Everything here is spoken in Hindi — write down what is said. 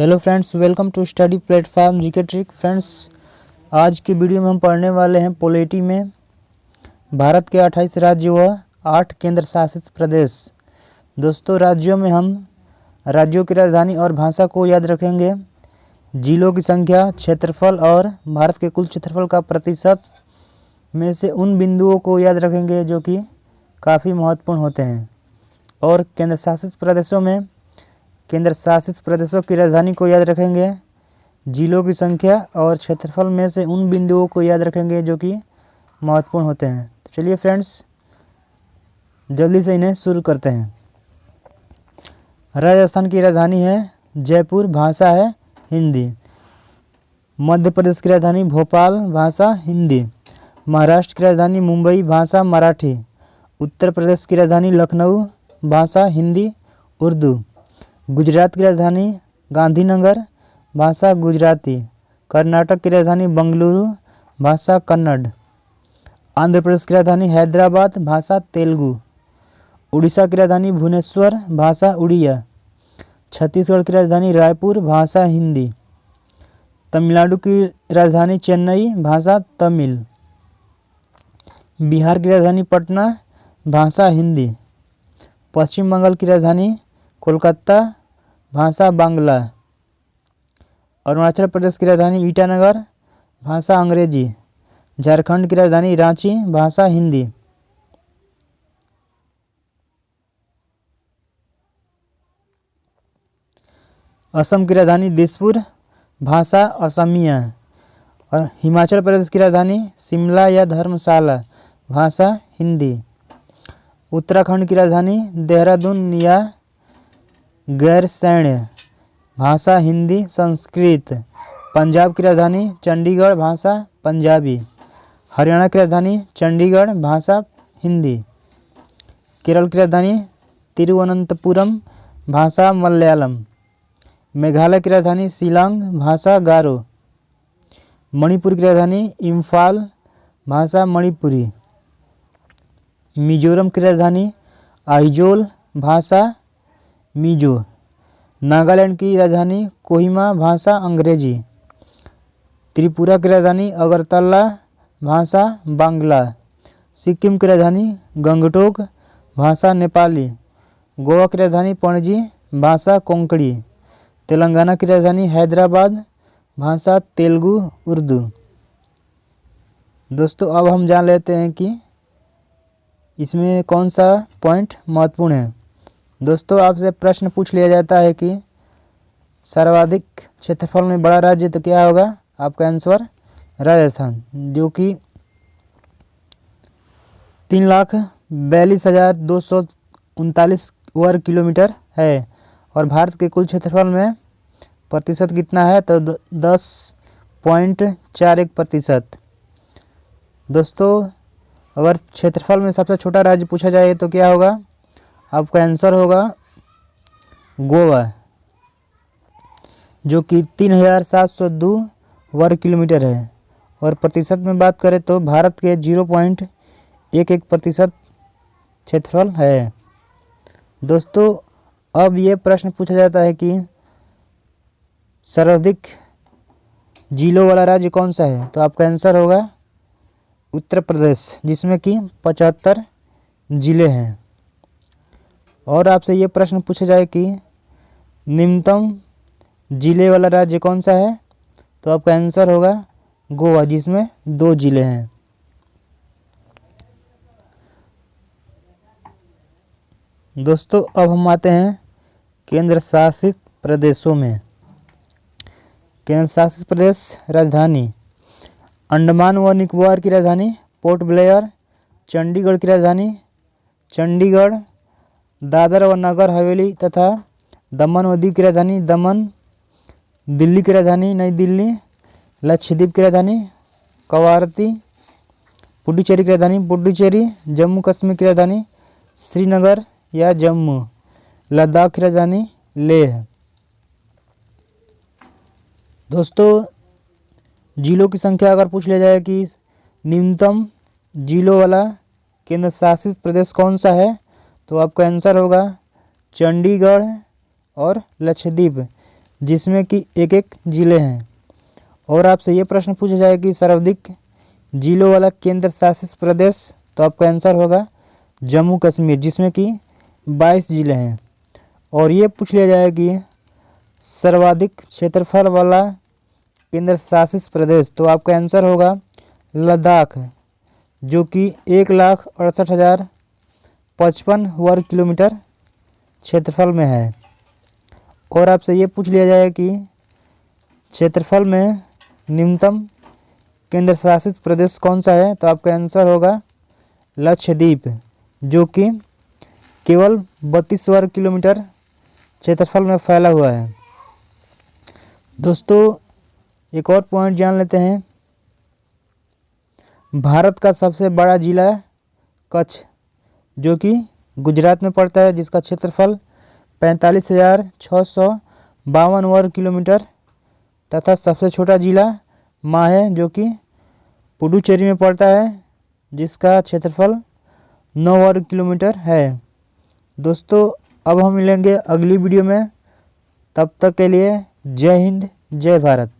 Hello friends, welcome to study platform GK trick. Friends, आज की वीडियो में हम पढ़ने वाले हैं पॉलिटी में भारत के 28 राज्य व 8 केंद्र शासित प्रदेश। दोस्तों, राज्यों में हम राज्यों की राजधानी और भाषा को याद रखेंगे, जिलों की संख्या, क्षेत्रफल और भारत के कुल क्षेत्रफल का प्रतिशत में से उन बिंदुओं को याद रखेंगे जो कि काफ़ी महत्वपूर्ण होते हैं। और केंद्र शासित प्रदेशों की राजधानी को याद रखेंगे, जिलों की संख्या और क्षेत्रफल में से उन बिंदुओं को याद रखेंगे जो कि महत्वपूर्ण होते हैं। तो चलिए फ्रेंड्स, जल्दी से इन्हें शुरू करते हैं। राजस्थान की राजधानी है जयपुर, भाषा है हिंदी। मध्य प्रदेश की राजधानी भोपाल, भाषा हिंदी। महाराष्ट्र की राजधानी मुंबई, भाषा मराठी। उत्तर प्रदेश की राजधानी लखनऊ, भाषा हिंदी उर्दू। गुजरात की राजधानी गांधीनगर, भाषा गुजराती। कर्नाटक की राजधानी बेंगलुरु, भाषा कन्नड़। आंध्र प्रदेश की राजधानी हैदराबाद, भाषा तेलुगु। उड़ीसा की राजधानी भुवनेश्वर, भाषा उड़िया। छत्तीसगढ़ की राजधानी रायपुर, भाषा हिंदी। तमिलनाडु की राजधानी चेन्नई, भाषा तमिल। बिहार की राजधानी पटना, भाषा हिंदी। पश्चिम बंगाल की राजधानी कोलकाता, भाषा बांग्ला। अरुणाचल प्रदेश की राजधानी ईटानगर, भाषा अंग्रेजी। झारखंड की राजधानी रांची, भाषा हिंदी। असम की राजधानी दिसपुर, भाषा असमिया। और हिमाचल प्रदेश की राजधानी शिमला या धर्मशाला, भाषा हिंदी। उत्तराखंड की राजधानी देहरादून या गैरसैंण, भाषा हिंदी संस्कृत। पंजाब की राजधानी चंडीगढ़, भाषा पंजाबी। हरियाणा की राजधानी चंडीगढ़, भाषा हिंदी। केरल की राजधानी तिरुवनंतपुरम, भाषा मलयालम। मेघालय की राजधानी शिलांग, भाषा गारो। मणिपुर की राजधानी इम्फाल, भाषा मणिपुरी। मिजोरम की राजधानी आइजोल, भाषा मिजो। नागालैंड की राजधानी कोहिमा, भाषा अंग्रेजी। त्रिपुरा की राजधानी अगरतला, भाषा बांग्ला। सिक्किम की राजधानी गंगटोक, भाषा नेपाली। गोवा की राजधानी पणजी, भाषा कोंकणी। तेलंगाना की राजधानी हैदराबाद, भाषा तेलुगु उर्दू। दोस्तों, अब हम जान लेते हैं कि इसमें कौन सा पॉइंट महत्वपूर्ण है। दोस्तों, आपसे प्रश्न पूछ लिया जाता है कि सर्वाधिक क्षेत्रफल में बड़ा राज्य तो क्या होगा? आपका आंसर राजस्थान, जो कि 3,42,239 वर्ग किलोमीटर है। और भारत के कुल क्षेत्रफल में प्रतिशत कितना है? तो 10.41%। दोस्तों, अगर क्षेत्रफल में सबसे छोटा राज्य पूछा जाए तो क्या होगा? आपका आंसर होगा गोवा, जो कि 3,702 वर्ग किलोमीटर है। और प्रतिशत में बात करें तो भारत के 0.11% क्षेत्रफल है। दोस्तों, अब ये प्रश्न पूछा जाता है कि सर्वाधिक जिलों वाला राज्य कौन सा है? तो आपका आंसर होगा उत्तर प्रदेश, जिसमें कि 75 जिले हैं। और आपसे ये प्रश्न पूछा जाए कि निम्नतम जिले वाला राज्य कौन सा है? तो आपका आंसर होगा गोवा, जिसमें 2 जिले हैं। दोस्तों, अब हम आते हैं केंद्र शासित प्रदेशों में। केंद्र शासित प्रदेश राजधानी अंडमान व निकोबार की राजधानी पोर्ट ब्लेयर। चंडीगढ़ की राजधानी चंडीगढ़। दादर व नगर हवेली तथा दमन व दीव की राजधानी दमन। दिल्ली की राजधानी नई दिल्ली। लक्षद्वीप की राजधानी कवारती। पुडुचेरी की राजधानी पुडुचेरी। जम्मू कश्मीर की राजधानी श्रीनगर या जम्मू। लद्दाख की राजधानी लेह। दोस्तों, जिलों की संख्या अगर पूछ लिया जाए कि न्यूनतम जिलों वाला केंद्र शासित प्रदेश कौन सा है? तो आपका आंसर होगा चंडीगढ़ और लक्षद्वीप, जिसमें कि एक एक जिले हैं। और आपसे ये प्रश्न पूछा जाए कि सर्वाधिक जिलों वाला केंद्र शासित प्रदेश, तो आपका आंसर होगा जम्मू कश्मीर, जिसमें कि 22 जिले हैं। और ये पूछ लिया जाए कि सर्वाधिक क्षेत्रफल वाला केंद्र शासित प्रदेश, तो आपका आंसर होगा लद्दाख, जो कि 1,68,055 वर्ग किलोमीटर क्षेत्रफल में है। और आपसे ये पूछ लिया जाए कि क्षेत्रफल में न्यूनतम केंद्र शासित प्रदेश कौन सा है, तो आपका आंसर होगा लक्षद्वीप, जो कि केवल 32 वर्ग किलोमीटर क्षेत्रफल में फैला हुआ है। दोस्तों एक और पॉइंट जान लेते हैं। भारत का सबसे बड़ा जिला है कच्छ, जो कि गुजरात में पड़ता है, जिसका क्षेत्रफल 45,652 वर्ग किलोमीटर, तथा सबसे छोटा जिला माह है, जो कि पुडुचेरी में पड़ता है, जिसका क्षेत्रफल 9 वर्ग किलोमीटर है। दोस्तों अब हम मिलेंगे अगली वीडियो में, तब तक के लिए जय हिंद जय भारत।